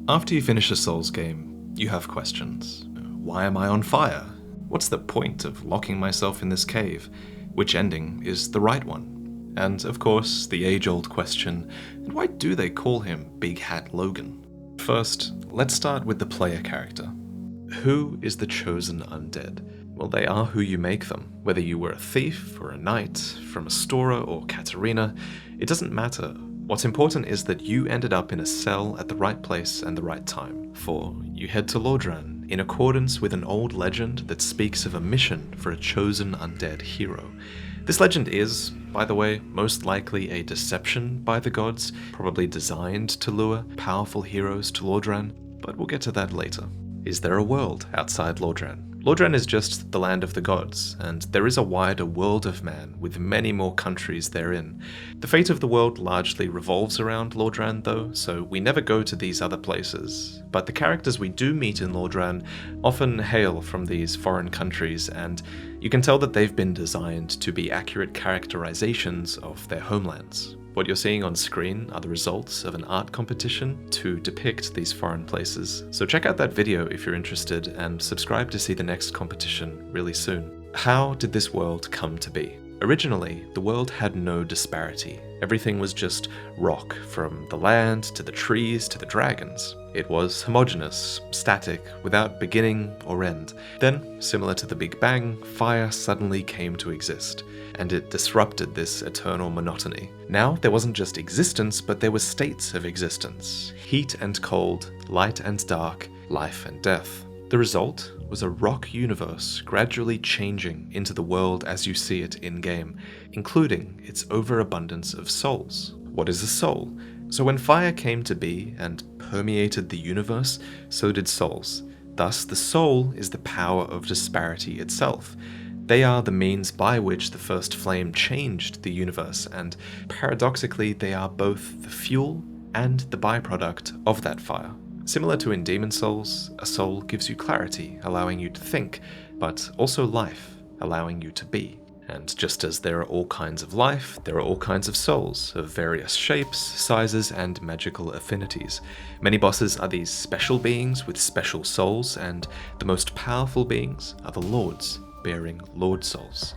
After you finish a Souls game, you have questions. Why am I on fire? What's the point of locking myself in this cave? Which ending is the right one? And of course, the age-old question, why do they call him Big Hat Logan? First, let's start with the player character. Who is the chosen undead? Well, they are who you make them. Whether you were a thief or a knight, from Astora or Katarina, it doesn't matter. What's important is that you ended up in a cell at the right place and the right time. For you head to Lordran in accordance with an old legend that speaks of a mission for a chosen undead hero. This legend is, by the way, most likely a deception by the gods, probably designed to lure powerful heroes to Lordran, but we'll get to that later. Is there a world outside Lordran? Lordran is just the land of the gods, and there is a wider world of man with many more countries therein. The fate of the world largely revolves around Lordran though, so we never go to these other places. But the characters we do meet in Lordran often hail from these foreign countries, and you can tell that they've been designed to be accurate characterizations of their homelands. What you're seeing on screen are the results of an art competition to depict these foreign places. So check out that video if you're interested, and subscribe to see the next competition really soon. How did this world come to be? Originally, the world had no disparity. Everything was just rock, from the land to the trees to the dragons. It was homogeneous, static, without beginning or end. Then, similar to the Big Bang, fire suddenly came to exist, and it disrupted this eternal monotony. Now, there wasn't just existence, but there were states of existence. Heat and cold, light and dark, life and death. The result was a rock universe gradually changing into the world as you see it in-game, including its overabundance of souls. What is a soul? So when fire came to be and permeated the universe, so did souls. Thus, the soul is the power of disparity itself. They are the means by which the first flame changed the universe, and paradoxically, they are both the fuel and the byproduct of that fire. Similar to in Demon Souls, a soul gives you clarity, allowing you to think, but also life, allowing you to be. And just as there are all kinds of life, there are all kinds of souls, of various shapes, sizes, and magical affinities. Many bosses are these special beings with special souls, and the most powerful beings are the lords, bearing Lord Souls.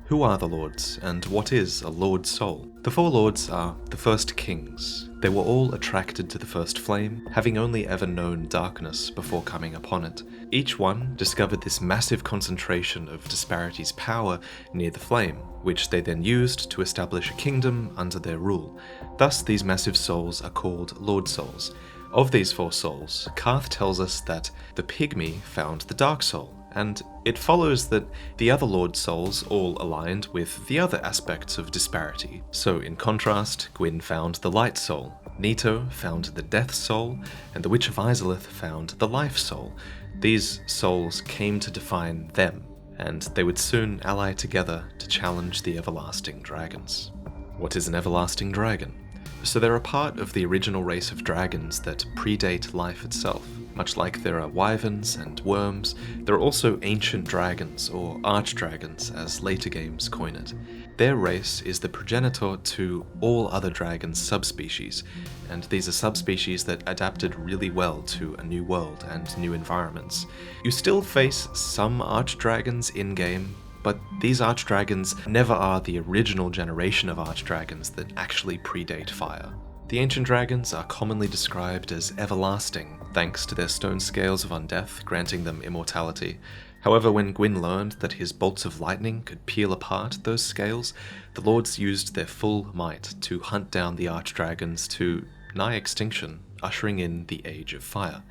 Who are the lords, and what is a Lord Soul? The four lords are the first kings. They were all attracted to the first flame, having only ever known darkness before coming upon it. Each one discovered this massive concentration of Disparity's power near the flame, which they then used to establish a kingdom under their rule. Thus, these massive souls are called Lord Souls. Of these four souls, Karth tells us that the pygmy found the Dark Soul, and it follows that the other Lord Souls all aligned with the other aspects of disparity. So in contrast, Gwyn found the Light Soul, Nito found the Death Soul, and the Witch of Izalith found the Life Soul. These souls came to define them, and they would soon ally together to challenge the everlasting dragons. What is an everlasting dragon? So they're a part of the original race of dragons that predate life itself. Much like there are wyverns and worms, there are also ancient dragons, or archdragons as later games coin it. Their race is the progenitor to all other dragon subspecies, and these are subspecies that adapted really well to a new world and new environments. You still face some archdragons in-game, but these archdragons never are the original generation of archdragons that actually predate fire. The ancient dragons are commonly described as everlasting, thanks to their stone scales of undeath granting them immortality. However, when Gwyn learned that his bolts of lightning could peel apart those scales, the lords used their full might to hunt down the archdragons to nigh extinction, ushering in the Age of Fire.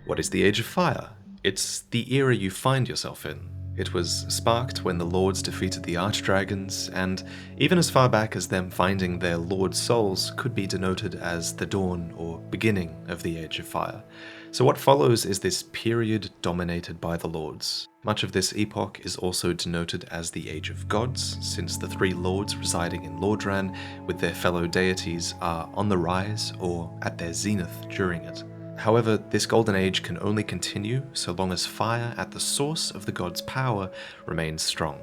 What is the Age of Fire? It's the era you find yourself in. It was sparked when the lords defeated the archdragons, and even as far back as them finding their lord souls could be denoted as the dawn or beginning of the Age of Fire. So what follows is this period dominated by the lords. Much of this epoch is also denoted as the Age of Gods, since the three lords residing in Lordran with their fellow deities are on the rise or at their zenith during it. However, this golden age can only continue so long as fire at the source of the god's power remains strong.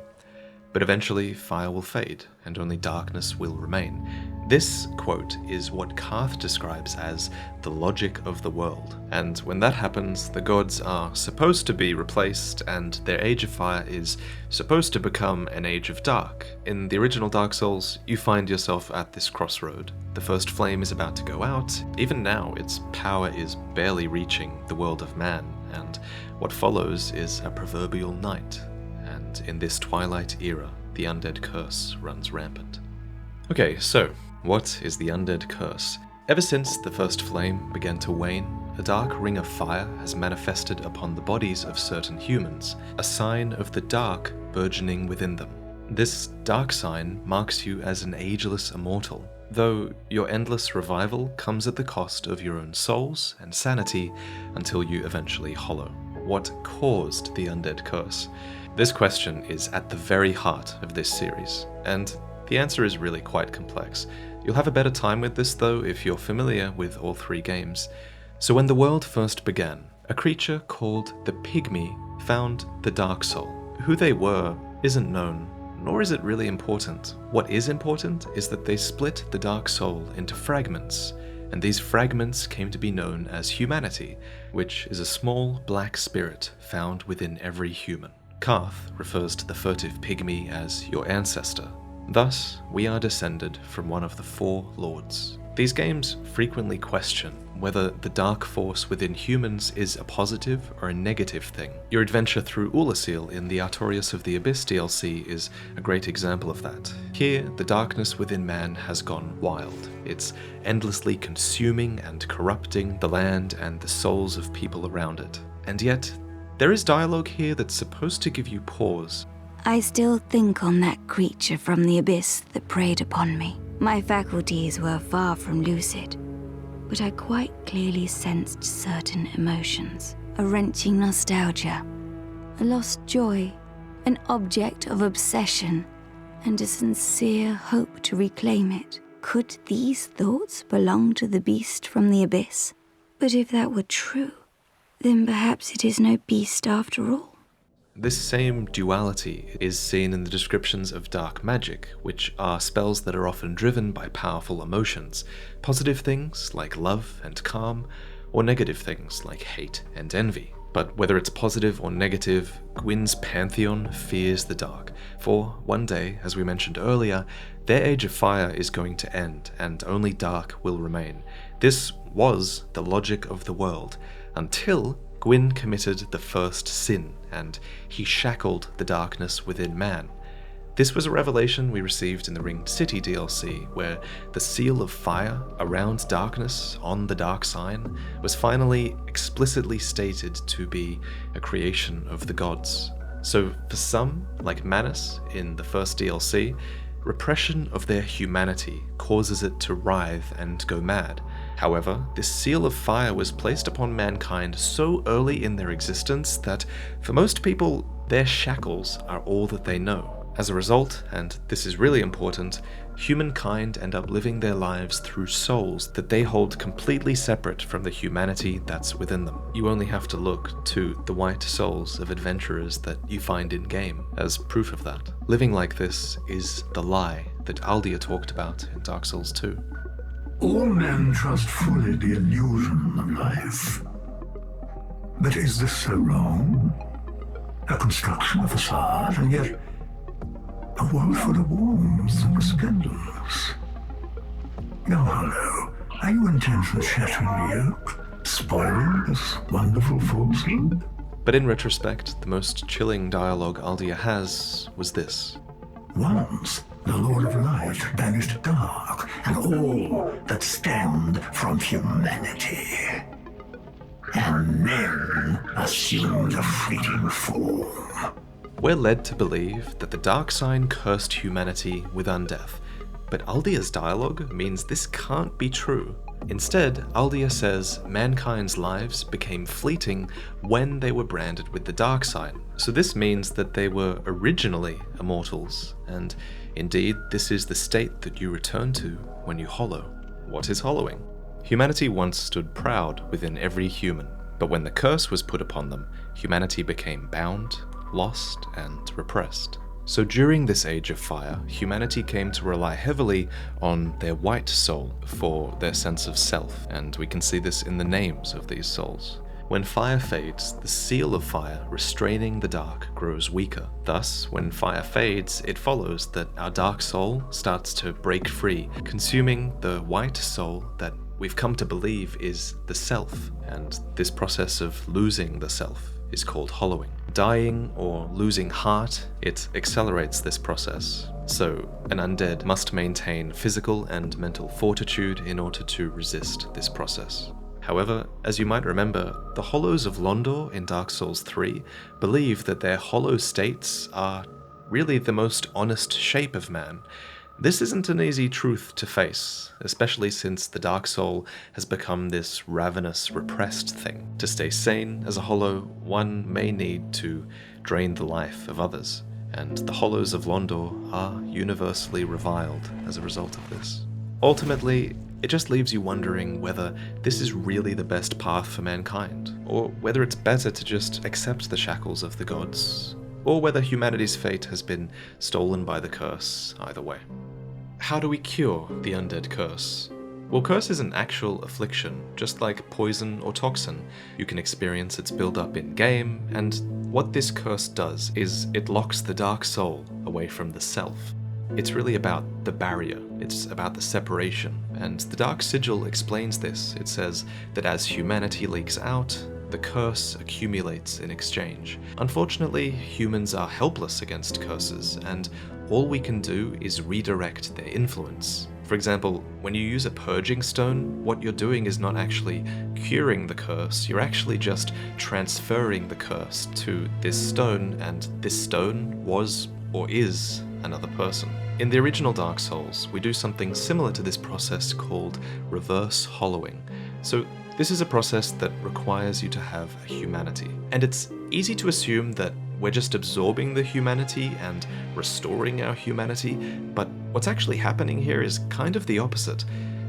But eventually, fire will fade, and only darkness will remain. This quote is what Karth describes as the logic of the world, and when that happens, the gods are supposed to be replaced and their Age of Fire is supposed to become an Age of Dark. In the original Dark Souls, you find yourself at this crossroad. The first flame is about to go out. Even now, its power is barely reaching the world of man, and what follows is a proverbial night. And in this twilight era, the undead curse runs rampant. Okay, so what is the undead curse? Ever since the first flame began to wane, a dark ring of fire has manifested upon the bodies of certain humans, a sign of the dark burgeoning within them. This dark sign marks you as an ageless immortal, though your endless revival comes at the cost of your own souls and sanity until you eventually hollow. What caused the undead curse? This question is at the very heart of this series, and the answer is really quite complex. You'll have a better time with this though if you're familiar with all three games. So when the world first began, a creature called the Pygmy found the Dark Soul. Who they were isn't known, nor is it really important. What is important is that they split the Dark Soul into fragments, and these fragments came to be known as humanity, which is a small black spirit found within every human. Karth refers to the furtive Pygmy as your ancestor. Thus, we are descended from one of the four lords. These games frequently question whether the dark force within humans is a positive or a negative thing. Your adventure through Ulasil in the Artorias of the Abyss DLC is a great example of that. Here, the darkness within man has gone wild. It's endlessly consuming and corrupting the land and the souls of people around it. And yet, there is dialogue here that's supposed to give you pause. I still think on that creature from the abyss that preyed upon me. My faculties were far from lucid, but I quite clearly sensed certain emotions. A wrenching nostalgia, a lost joy, an object of obsession, and a sincere hope to reclaim it. Could these thoughts belong to the beast from the abyss? But if that were true, then perhaps it is no beast after all. This same duality is seen in the descriptions of dark magic, which are spells that are often driven by powerful emotions, positive things like love and calm, or negative things like hate and envy. But whether it's positive or negative, Gwyn's pantheon fears the dark, for one day, as we mentioned earlier, their Age of Fire is going to end, and only dark will remain. This was the logic of the world, until Gwyn committed the first sin, and he shackled the darkness within man. This was a revelation we received in the Ringed City DLC, where the seal of fire around darkness on the dark sign was finally explicitly stated to be a creation of the gods. So for some, like Manus in the first DLC, repression of their humanity causes it to writhe and go mad. However, this seal of fire was placed upon mankind so early in their existence that, for most people, their shackles are all that they know. As a result, and this is really important, humankind end up living their lives through souls that they hold completely separate from the humanity that's within them. You only have to look to the white souls of adventurers that you find in-game as proof of that. Living like this is the lie that Aldia talked about in Dark Souls 2. All men trust fully the illusion of life. But is this so wrong? A construction, a facade, and yet a world full of warmth and resplendence. Young Hollow, are you intent on shattering the yoke, spoiling this wonderful falsehood? But in retrospect, the most chilling dialogue Aldia has was this. Once, the Lord of Light banished dark and all that stemmed from humanity. And men assumed a fleeting form. We're led to believe that the dark sign cursed humanity with undeath, but Aldia's dialogue means this can't be true. Instead, Aldia says mankind's lives became fleeting when they were branded with the dark sign. So this means that they were originally immortals, and indeed this is the state that you return to when you hollow. What is hollowing? Humanity once stood proud within every human, but when the curse was put upon them, humanity became bound, lost, and repressed. So during this age of fire, humanity came to rely heavily on their white soul for their sense of self, and we can see this in the names of these souls. When fire fades, the seal of fire restraining the dark grows weaker. Thus, when fire fades, it follows that our dark soul starts to break free, consuming the white soul that we've come to believe is the self, and this process of losing the self is called hollowing. Dying or losing heart, it accelerates this process. So, an undead must maintain physical and mental fortitude in order to resist this process. However, as you might remember, the Hollows of Londor in Dark Souls 3 believe that their hollow states are really the most honest shape of man. This isn't an easy truth to face, especially since the Dark Soul has become this ravenous, repressed thing. To stay sane as a hollow, one may need to drain the life of others, and the Hollows of Londor are universally reviled as a result of this. Ultimately, it just leaves you wondering whether this is really the best path for mankind, or whether it's better to just accept the shackles of the gods, or whether humanity's fate has been stolen by the curse, either way. How do we cure the undead curse? Well, curse is an actual affliction, just like poison or toxin. You can experience its build-up in-game, and what this curse does is it locks the dark soul away from the self. It's really about the barrier, it's about the separation, and the Dark Sigil explains this. It says that as humanity leaks out, the curse accumulates in exchange. Unfortunately, humans are helpless against curses, and all we can do is redirect their influence. For example, when you use a purging stone, what you're doing is not actually curing the curse, you're actually just transferring the curse to this stone, and this stone was or is another person. In the original Dark Souls, we do something similar to this process called reverse hollowing. So this is a process that requires you to have a humanity. And it's easy to assume that we're just absorbing the humanity and restoring our humanity, but what's actually happening here is kind of the opposite.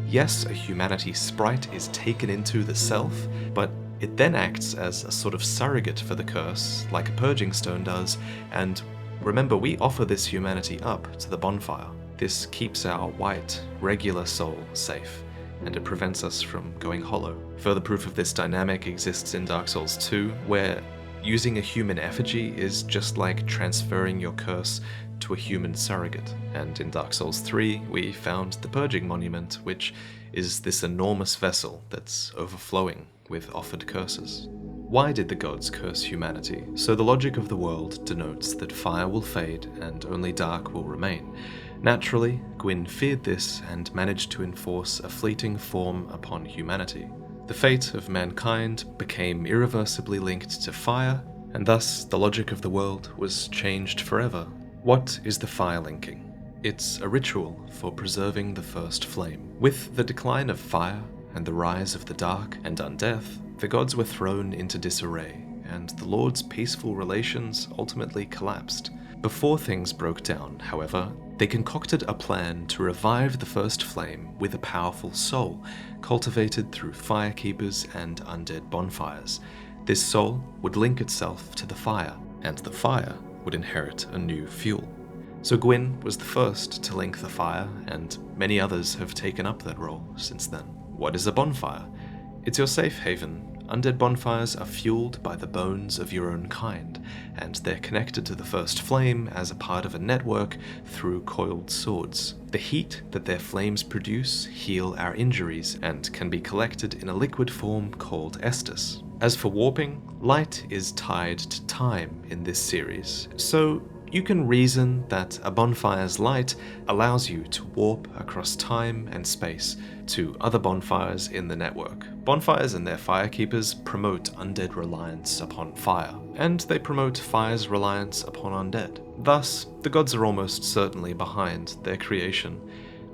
Yes, a humanity sprite is taken into the self, but it then acts as a sort of surrogate for the curse, like a purging stone does, and remember, we offer this humanity up to the bonfire. This keeps our white, regular soul safe, and it prevents us from going hollow. Further proof of this dynamic exists in Dark Souls 2, where using a human effigy is just like transferring your curse to a human surrogate. And in Dark Souls 3, we found the Purging Monument, which is this enormous vessel that's overflowing with offered curses. Why did the gods curse humanity? So the logic of the world denotes that fire will fade and only dark will remain. Naturally, Gwyn feared this and managed to enforce a fleeting form upon humanity. The fate of mankind became irreversibly linked to fire, and thus the logic of the world was changed forever. What is the Firelinking? It's a ritual for preserving the first flame. With the decline of fire and the rise of the dark and undeath, the gods were thrown into disarray, and the Lord's peaceful relations ultimately collapsed. Before things broke down, however, they concocted a plan to revive the first flame with a powerful soul, cultivated through firekeepers and undead bonfires. This soul would link itself to the fire, and the fire would inherit a new fuel. So Gwyn was the first to link the fire, and many others have taken up that role since then. What is a bonfire? It's your safe haven. Undead bonfires are fueled by the bones of your own kind, and they're connected to the first flame as a part of a network through coiled swords. The heat that their flames produce heal our injuries and can be collected in a liquid form called Estus. As for warping, light is tied to time in this series, so you can reason that a bonfire's light allows you to warp across time and space to other bonfires in the network. Bonfires and their firekeepers promote undead reliance upon fire, and they promote fire's reliance upon undead. Thus, the gods are almost certainly behind their creation.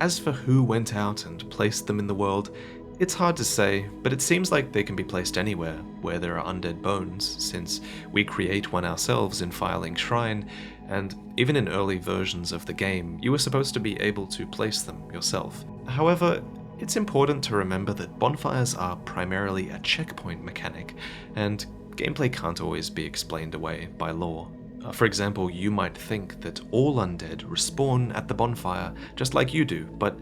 As for who went out and placed them in the world, it's hard to say, but it seems like they can be placed anywhere where there are undead bones, since we create one ourselves in Firelink's Shrine, and even in early versions of the game, you were supposed to be able to place them yourself. However, it's important to remember that bonfires are primarily a checkpoint mechanic, and gameplay can't always be explained away by lore. For example, you might think that all undead respawn at the bonfire just like you do, but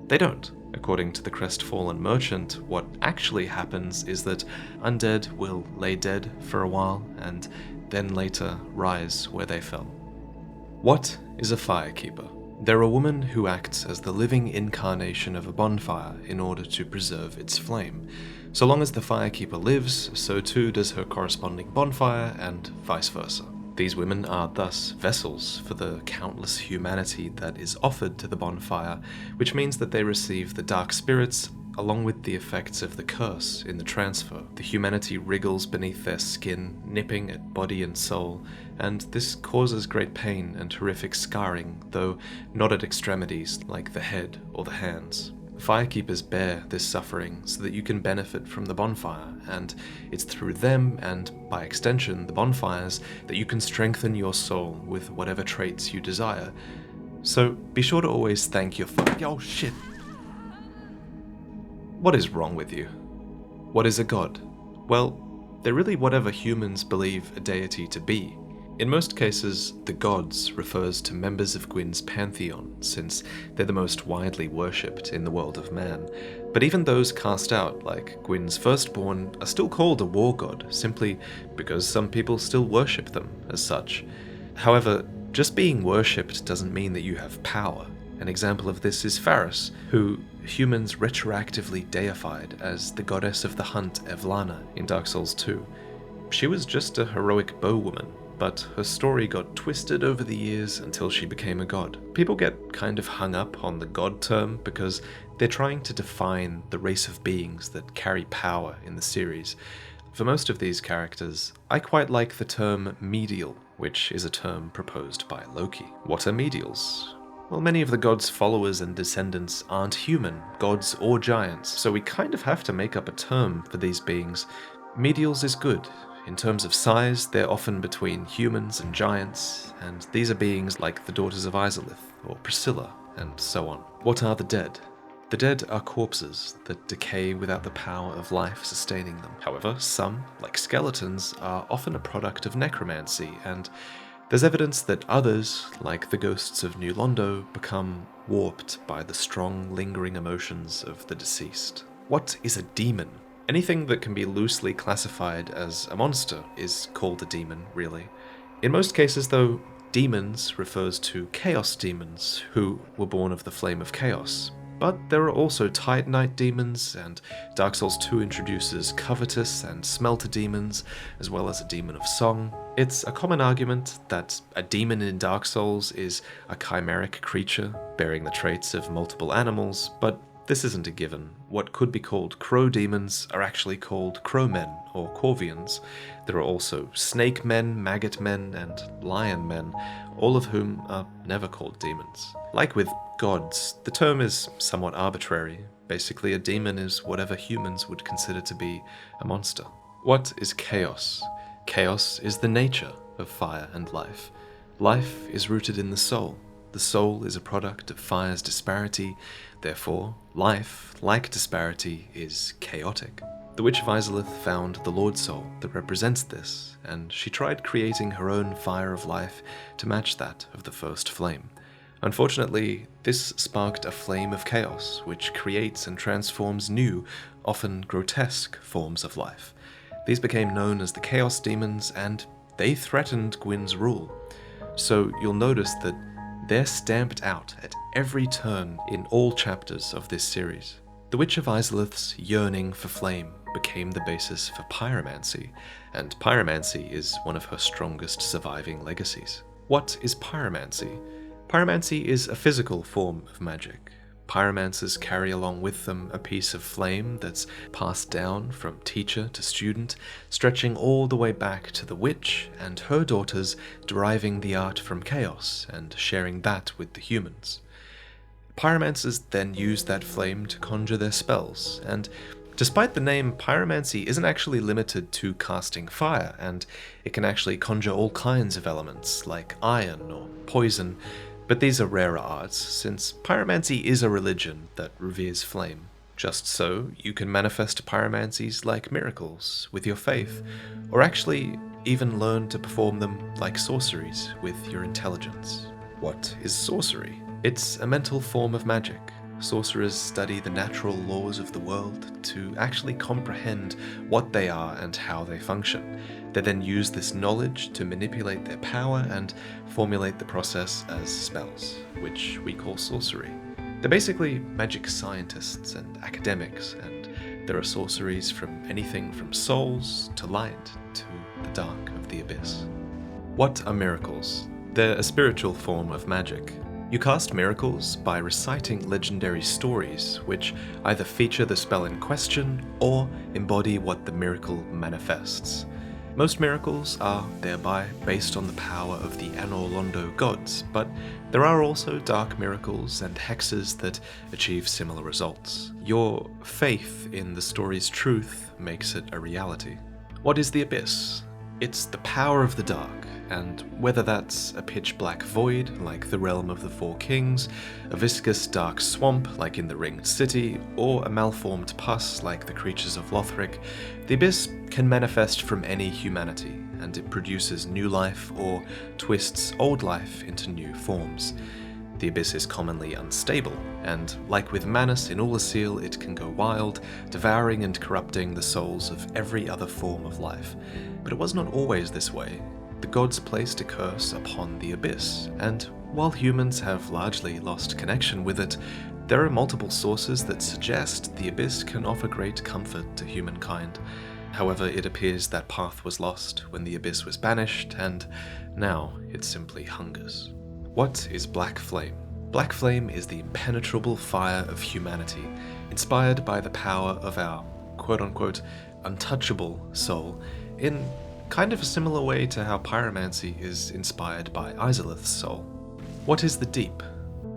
they don't. According to the Crestfallen Merchant, what actually happens is that undead will lay dead for a while and then later rise where they fell. What is a Firekeeper? They're a woman who acts as the living incarnation of a bonfire in order to preserve its flame. So long as the Firekeeper lives, so too does her corresponding bonfire, and vice versa. These women are thus vessels for the countless humanity that is offered to the bonfire, which means that they receive the dark spirits along with the effects of the curse in the transfer. The humanity wriggles beneath their skin, nipping at body and soul, and this causes great pain and horrific scarring, though not at extremities like the head or the hands. Firekeepers bear this suffering so that you can benefit from the bonfire, and it's through them, and by extension the bonfires, that you can strengthen your soul with whatever traits you desire. So be sure to always thank your oh shit. What is wrong with you? What is a god? Well, they're really whatever humans believe a deity to be. In most cases, the gods refers to members of Gwyn's pantheon, since they're the most widely worshipped in the world of man. But even those cast out, like Gwyn's firstborn, are still called a war god, simply because some people still worship them as such. However, just being worshipped doesn't mean that you have power. An example of this is Faris, who humans retroactively deified as the goddess of the hunt Evlana in Dark Souls 2. She was just a heroic bowwoman, but her story got twisted over the years until she became a god. People get kind of hung up on the god term because they're trying to define the race of beings that carry power in the series. For most of these characters, I quite like the term medial, which is a term proposed by Loki. What are medials? Well, many of the gods' followers and descendants aren't human, gods or giants, so we kind of have to make up a term for these beings. Medials is good. In terms of size, they're often between humans and giants, and these are beings like the daughters of Izalith or Priscilla, and so on. What are the dead? The dead are corpses that decay without the power of life sustaining them. However, some, like skeletons, are often a product of necromancy, and there's evidence that others, like the ghosts of New Londo, become warped by the strong, lingering emotions of the deceased. What is a demon? Anything that can be loosely classified as a monster is called a demon, really. In most cases, though, demons refers to chaos demons who were born of the flame of chaos. But there are also Titanite demons, and Dark Souls 2 introduces covetous and smelter demons, as well as a demon of song. It's a common argument that a demon in Dark Souls is a chimeric creature, bearing the traits of multiple animals, but this isn't a given. What could be called crow demons are actually called crowmen, or corvians. There are also snake men, maggot men, and lion men, all of whom are never called demons. Like with gods, the term is somewhat arbitrary. Basically, a demon is whatever humans would consider to be a monster. What is chaos? Chaos is the nature of fire and life. Life is rooted in the soul. The soul is a product of fire's disparity, therefore, life, like disparity, is chaotic. The Witch of Izalith found the Lord Soul that represents this, and she tried creating her own fire of life to match that of the first flame. Unfortunately, this sparked a flame of chaos, which creates and transforms new, often grotesque forms of life. These became known as the Chaos Demons, and they threatened Gwyn's rule. So you'll notice that they're stamped out at every turn in all chapters of this series. The Witch of Izalith's yearning for flame became the basis for pyromancy, and pyromancy is one of her strongest surviving legacies. What is pyromancy? Pyromancy is a physical form of magic. Pyromancers carry along with them a piece of flame that's passed down from teacher to student, stretching all the way back to the witch and her daughters deriving the art from chaos and sharing that with the humans. Pyromancers then use that flame to conjure their spells, and despite the name, pyromancy isn't actually limited to casting fire, and it can actually conjure all kinds of elements like iron or poison. But these are rarer arts, since pyromancy is a religion that reveres flame. Just so, you can manifest pyromancies like miracles with your faith, or actually, even learn to perform them like sorceries with your intelligence. What is sorcery? It's a mental form of magic. Sorcerers study the natural laws of the world to actually comprehend what they are and how they function. They then use this knowledge to manipulate their power and formulate the process as spells, which we call sorcery. They're basically magic scientists and academics, and there are sorceries from anything from souls to light to the dark of the abyss. What are miracles? They're a spiritual form of magic. You cast miracles by reciting legendary stories, which either feature the spell in question or embody what the miracle manifests. Most miracles are thereby based on the power of the Anor Londo gods, but there are also dark miracles and hexes that achieve similar results. Your faith in the story's truth makes it a reality. What is the Abyss? It's the power of the dark, and whether that's a pitch-black void, like the Realm of the Four Kings, a viscous dark swamp, like in the Ringed City, or a malformed pus, like the creatures of Lothric, the Abyss can manifest from any humanity, and it produces new life or twists old life into new forms. The Abyss is commonly unstable, and like with Manus in Ulasil, it can go wild, devouring and corrupting the souls of every other form of life. But it was not always this way. The gods placed a curse upon the Abyss, and while humans have largely lost connection with it, there are multiple sources that suggest the Abyss can offer great comfort to humankind. However, it appears that path was lost when the Abyss was banished, and now it simply hungers. What is Black Flame? Black Flame is the impenetrable fire of humanity, inspired by the power of our quote-unquote untouchable soul, in kind of a similar way to how Pyromancy is inspired by Izalith's soul. What is the Deep?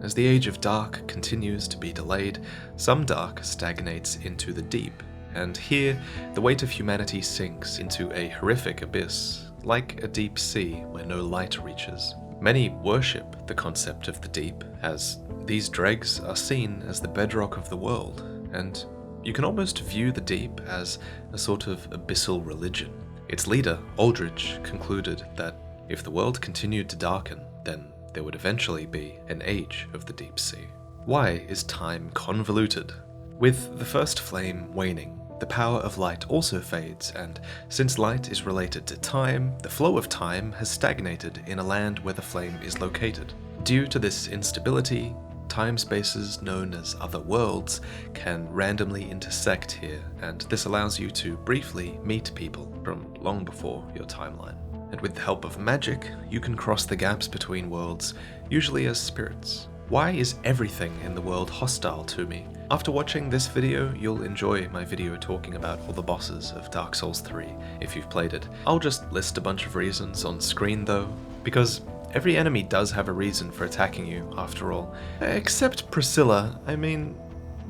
As the Age of Dark continues to be delayed, some dark stagnates into the deep, and here the weight of humanity sinks into a horrific abyss, like a deep sea where no light reaches. Many worship the concept of the deep, as these dregs are seen as the bedrock of the world, and you can almost view the deep as a sort of abyssal religion. Its leader, Aldrich, concluded that if the world continued to darken, then there would eventually be an age of the deep sea. Why is time convoluted? With the first flame waning, the power of light also fades, and since light is related to time, the flow of time has stagnated in a land where the flame is located. Due to this instability, time spaces known as other worlds can randomly intersect here, and this allows you to briefly meet people from long before your timeline. And with the help of magic, you can cross the gaps between worlds, usually as spirits. Why is everything in the world hostile to me? After watching this video, you'll enjoy my video talking about all the bosses of Dark Souls 3 if you've played it. I'll just list a bunch of reasons on screen though, because every enemy does have a reason for attacking you, after all. Except Priscilla. I mean,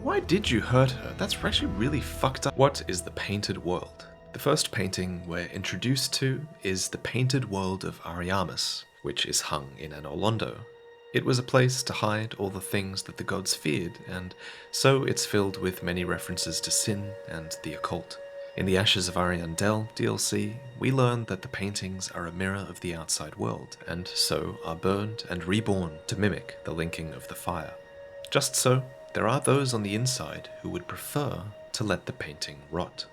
why did you hurt her? That's actually really fucked up. What is the Painted World? The first painting we're introduced to is the Painted World of Ariamis, which is hung in Anor Londo. It was a place to hide all the things that the gods feared, and so it's filled with many references to sin and the occult. In the Ashes of Ariandel DLC, we learn that the paintings are a mirror of the outside world, and so are burned and reborn to mimic the linking of the fire. Just so, there are those on the inside who would prefer to let the painting rot.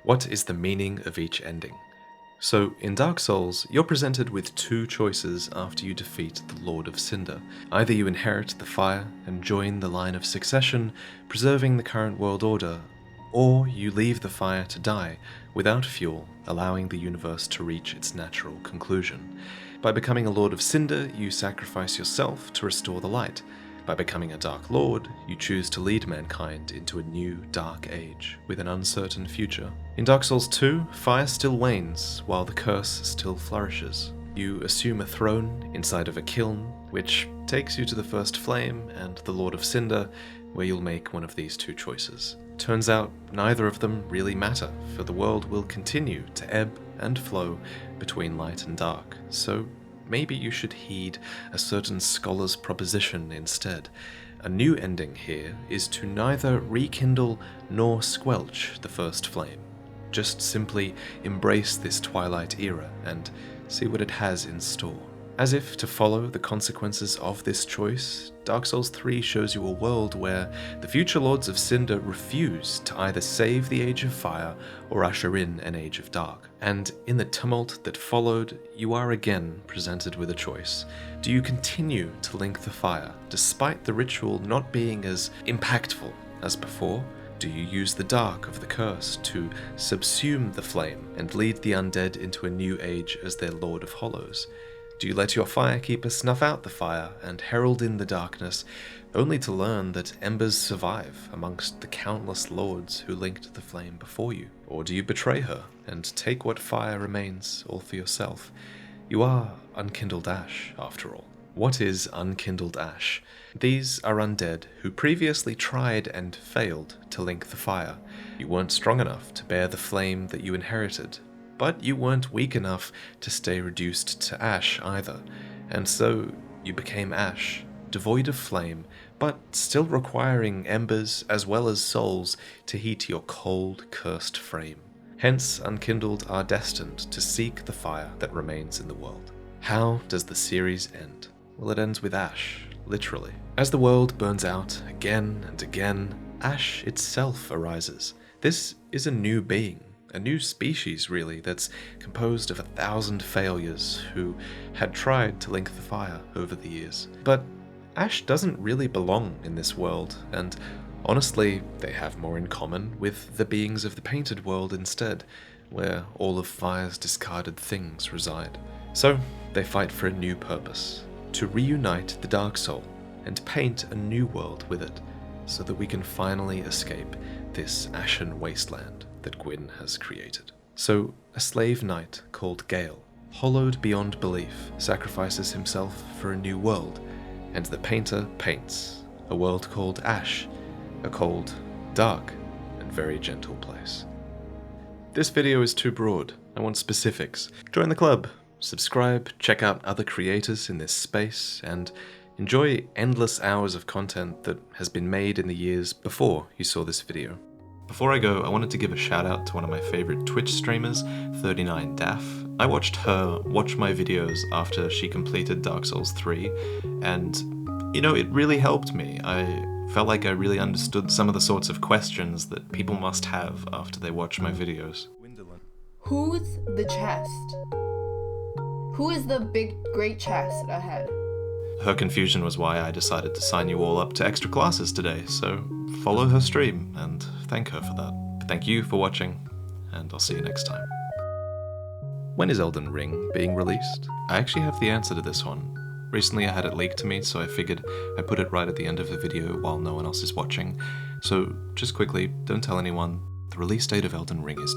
What is the meaning of each ending? So, in Dark Souls, you're presented with two choices after you defeat the Lord of Cinder. Either you inherit the fire and join the line of succession, preserving the current world order, or you leave the fire to die without fuel, allowing the universe to reach its natural conclusion. By becoming a Lord of Cinder, you sacrifice yourself to restore the light. By becoming a Dark Lord, you choose to lead mankind into a new dark age with an uncertain future. In Dark Souls 2, fire still wanes while the curse still flourishes. You assume a throne inside of a kiln, which takes you to the first flame and the Lord of Cinder, where you'll make one of these two choices. Turns out neither of them really matter, for the world will continue to ebb and flow between light and dark, so maybe you should heed a certain scholar's proposition instead. A new ending here is to neither rekindle nor squelch the first flame. just simply embrace this Twilight era and see what it has in store. As if to follow the consequences of this choice, Dark Souls 3 shows you a world where the future Lords of Cinder refuse to either save the Age of Fire or usher in an Age of Dark. And in the tumult that followed, you are again presented with a choice. Do you continue to link the fire, despite the ritual not being as impactful as before? Do you use the dark of the curse to subsume the flame and lead the undead into a new age as their Lord of Hollows? Do you let your Firekeeper snuff out the fire and herald in the darkness, only to learn that embers survive amongst the countless lords who linked the flame before you? Or do you betray her and take what fire remains all for yourself? You are Unkindled Ash, after all. What is Unkindled Ash? These are undead who previously tried and failed to link the fire. You weren't strong enough to bear the flame that you inherited, but you weren't weak enough to stay reduced to ash either, and so you became ash, devoid of flame, but still requiring embers as well as souls to heat your cold, cursed frame. Hence, Unkindled are destined to seek the fire that remains in the world. How does the series end? Well, it ends with ash, literally. As the world burns out again and again, ash itself arises. This is a new being. A new species, really, that's composed of 1,000 failures who had tried to link the fire over the years. But ash doesn't really belong in this world, and honestly, they have more in common with the beings of the painted world instead, where all of fire's discarded things reside. So, they fight for a new purpose, to reunite the Dark Soul and paint a new world with it, so that we can finally escape this ashen wasteland that Gwyn has created. So, a slave knight called Gale, hollowed beyond belief, sacrifices himself for a new world, and the painter paints a world called Ash, a cold, dark, and very gentle place. This video is too broad. I want specifics. Join the club, subscribe, check out other creators in this space, and enjoy endless hours of content that has been made in the years before you saw this video. Before I go, I wanted to give a shout out to one of my favorite Twitch streamers, 39daff. I watched her watch my videos after she completed Dark Souls 3, and, you know, it really helped me. I felt like I really understood some of the sorts of questions that people must have after they watch my videos. Who's the chest? Who is the big, great chest ahead? Her confusion was why I decided to sign you all up to extra classes today, so follow her stream and thank her for that. But thank you for watching, and I'll see you next time. When is Elden Ring being released? I actually have the answer to this one. Recently I had it leaked to me, so I figured I'd put it right at the end of the video while no one else is watching. So just quickly, don't tell anyone, the release date of Elden Ring is